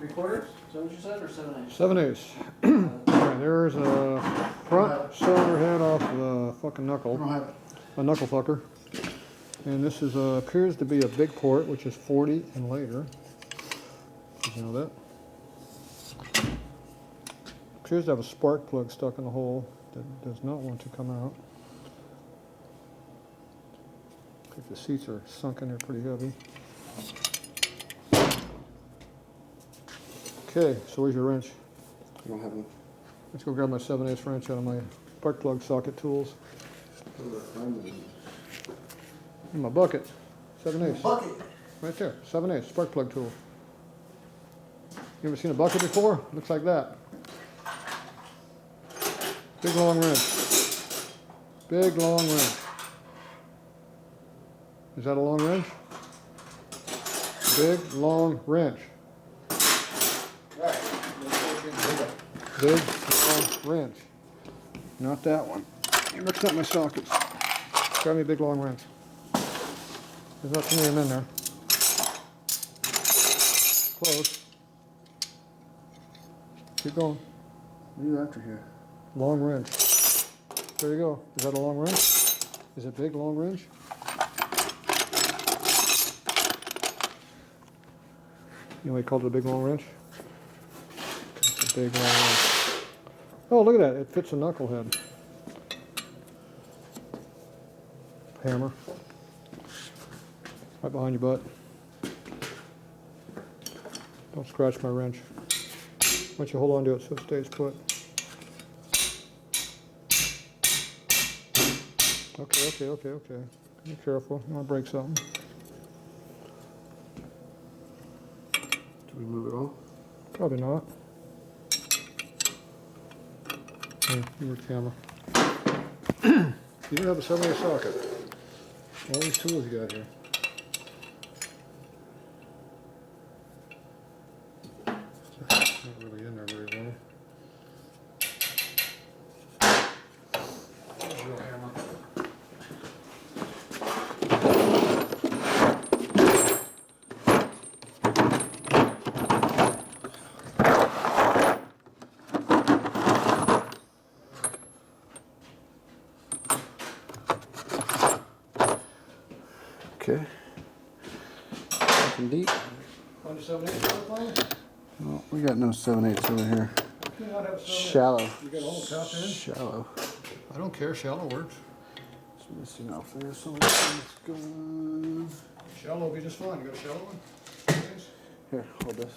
3/4? Is that what you said, or 7/8? 7/8. Alright, there's a front cylinder head off the fucking knuckle. I don't have it. A knuckle fucker. And this is appears to be a big port, which is 40 and later. Did you know that? Appears to have a spark plug stuck in the hole that does not want to come out. I think the seats are sunk in there pretty heavy. Okay, so where's your wrench? I don't have one. Let's go grab my 7/8 wrench out of my spark plug socket tools. In my bucket. 7/8. Bucket. Right there. 7/8 spark plug tool. You ever seen a bucket before? Looks like that. Big long wrench. Big long wrench. Is that a long wrench? Big long wrench. Big long wrench. Not that one. You're mixing up my sockets. Grab me a big long wrench. There's not too many of them in there. Close. Keep going. What are you after here? Long wrench. There you go. Is that a long wrench? Is it big long wrench? You know why he called it a big long wrench? It's a big long wrench. Oh, look at that. It fits a knucklehead. Hammer. Right behind your butt. Don't scratch my wrench. Why don't you hold on to it so it stays put. Okay. Be careful. You want to break something. Do we move it all? Probably not. Here, give me the camera. You don't have a 7/8 socket. All these tools you got here. Not really in there very well. There's your hammer. Okay. Looking deep. On the 7/8 plane? Well, we got no 7/8 over here. You do not have a 7/8. Shallow. You got a whole top in? Shallow. I don't care. Shallow works. It's missing out there. So it's going. Shallow will be just fine. You got a shallow one? Here, hold this.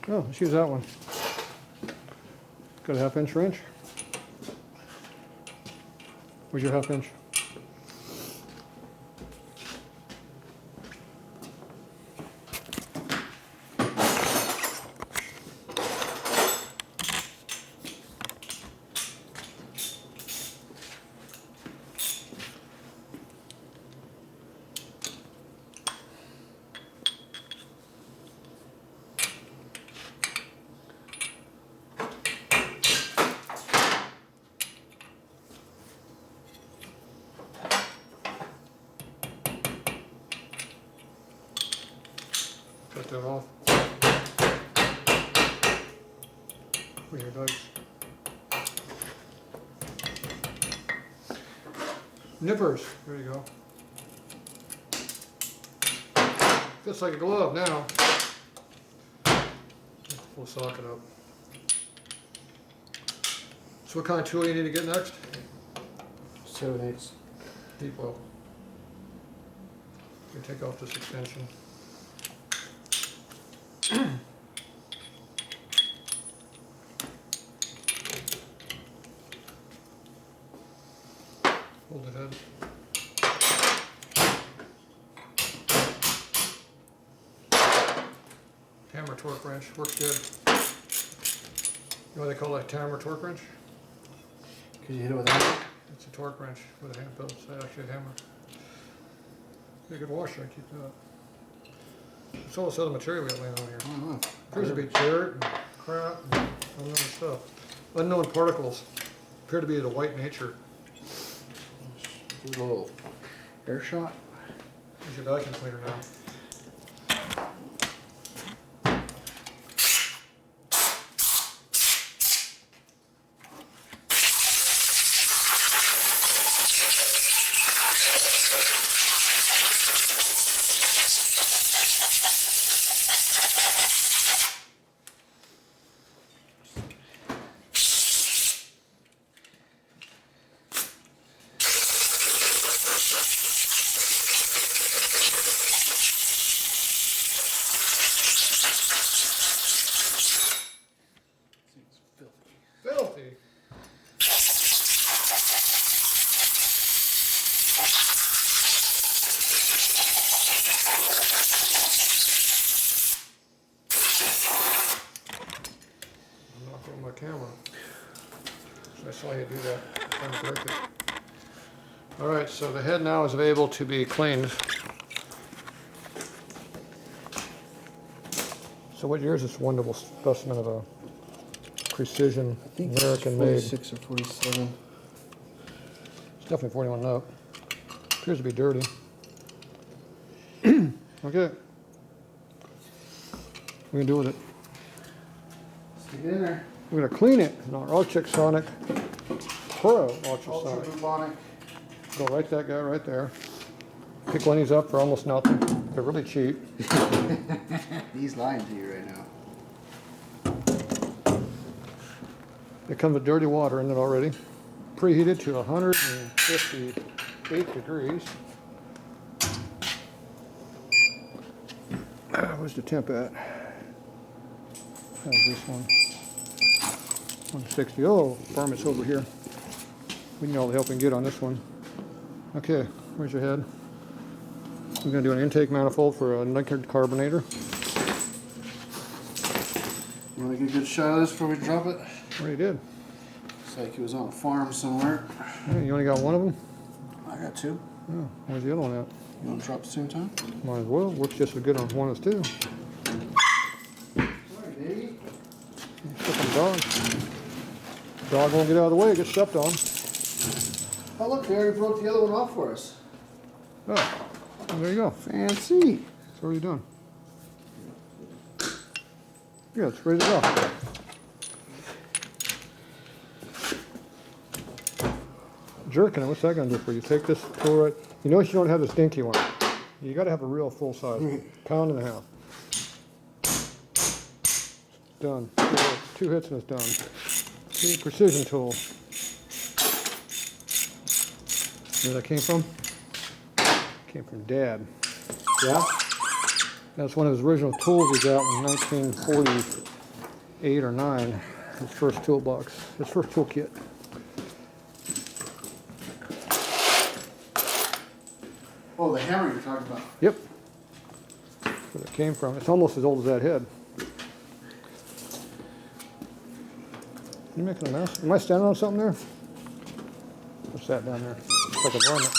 Oh, let's use that one. Got a 1/2 inch wrench? Where's your 1/2 inch? Cut that off. Where's your dice? Nippers. There you go. Fits like a glove now. Pull the socket up. So what kind of tool you need to get next? 7/8. Deep well. You take off this extension. Hold the head. Hammer torque wrench works good. You know why they call it a hammer torque wrench? Could you hit it with a hammer? It's a torque wrench with a hand built. It's actually a hammer. Be a good washer. I keep that. What's all this other material we got laying on here? I don't know. Appears to be dirt and crap and all that stuff. unknown particles appear to be of a white nature. Do a little air shot. Use your vacuum cleaner now. Filthy. I'm not on my camera. So I saw you do that. I'm trying to break it. All right, so the head now is able to be cleaned. So what year is this wonderful specimen of a precision American made? 46 or 47. It's definitely 41 and up. Appears to be dirty. Okay. What are we gonna do with it? Stick it in there. We're gonna clean it in our Ultrasonic Pro Ultrasonic. Ultrasonic. Go right that guy right there. Pick one of these up for almost nothing. They're really cheap. He's lying to you right now. It comes with dirty water in it already. Preheated to 158 degrees. Where's the temp at? How's this one? 160. Oh, varmint's over here. We need all the help we can get on this one. Okay, where's your head? I'm going to do an intake manifold for a knucklehead carburetor. You want to get a good shot of this before we drop it? Already did. Looks like he was on a farm somewhere. Hey, you only got one of them? I got two. Oh, where's the other one at? You want to drop at the same time? Might as well. Works just as good on one as two. Alright, baby. Fucking dog. Dog won't get out of the way, get stepped on. Oh, look, they already broke the other one off for us. Oh, there you go. Fancy. So what are you doing? Yeah, it's ready to go. Jerking it, what's that going to do for you? Take this tool right. You notice you don't have this dinky one. You got to have a real full size. Pound and a half. Done. 2 hits and it's done. See, precision tool. Where that came from? Came from Dad. Yeah? That's one of his original tools he got in 1948 or 9. His first toolbox, his first toolkit. Oh, the hammer you're talking about. Yep. That's where it came from. It's almost as old as that head. You making a mess? Am I standing on something there? What's that down there? It's like a varmint.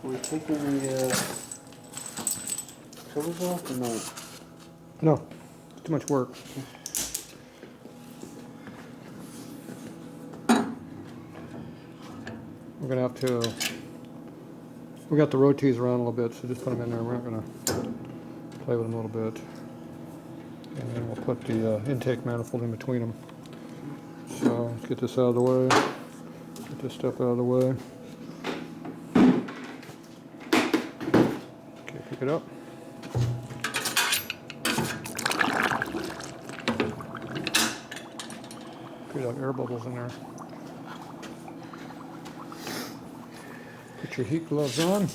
Are we taking the covers off or no? No, too much work. We're gonna have to. We got the rotees around a little bit, so just put them in there. We're not gonna play with them a little bit, and then we'll put the intake manifold in between them. So let's get this out of the way. Get this stuff out of the way. Okay, pick it up. Could have air bubbles in there. Put your heat gloves on.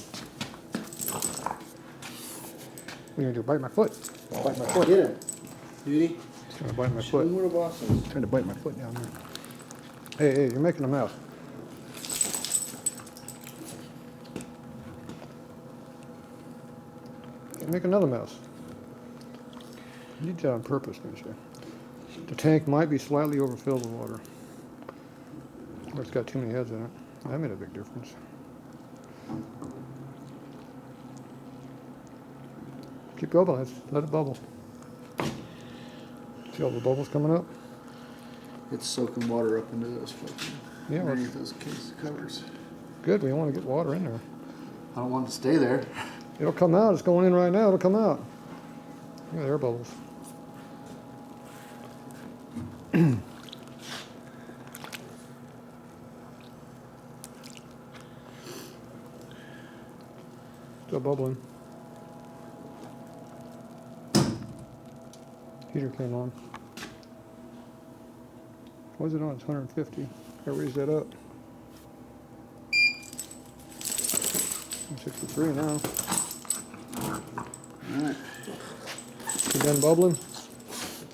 What are you gonna do? Bite my foot? Bite my foot. Get it, beauty. It's gonna bite my Show foot. me where the boss is. Trying to bite my foot down there. Hey, hey, you're making a mess. Can't make another mess. You did that on purpose, didn't you? The tank might be slightly overfilled with water. Or it's got too many heads in it. That made a big difference. Keep bubbling. Let it bubble. See all the bubbles coming up? It's soaking water up into those fucking Yeah, underneath those case covers. good. We don't want to get water in there. I don't want it to stay there. It'll come out. It's going in right now. It'll come out. Look at the air bubbles. Still bubbling. Heater came on. What is it on? It's 150. Gotta raise that up. 163 now. Alright. You done bubbling?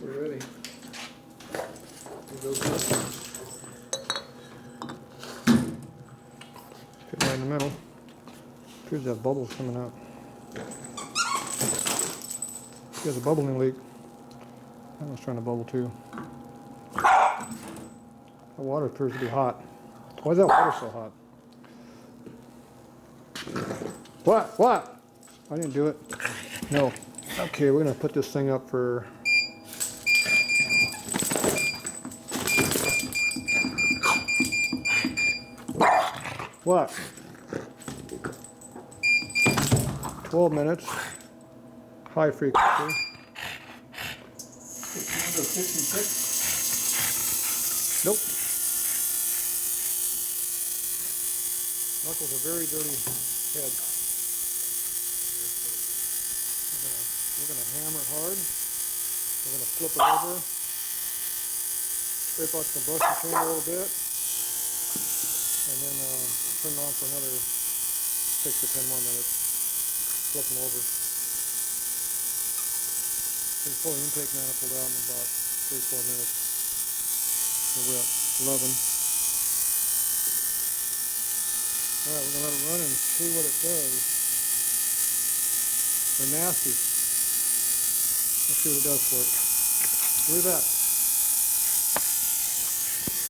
We're ready. Fit right in the middle. Appears to have bubbles coming out. There's a bubbling leak. That one's trying to bubble too. The water appears to be hot. Why is that water so hot? What? I didn't do it. No. Okay, we're gonna put this thing up for... What? 12 minutes. High frequency. 56? Nope. Knuckles a very dirty head. We're gonna hammer it hard. We're gonna flip it over. Scrape out the combustion chamber a little bit. And then turn it on for another 6 to 10 more minutes. Flip them over. We can pull the intake manifold out in about 3-4 minutes. So we're at 11. Alright, we're going to let it run and see what it does. They're nasty. Let's see what it does for it. Look at that.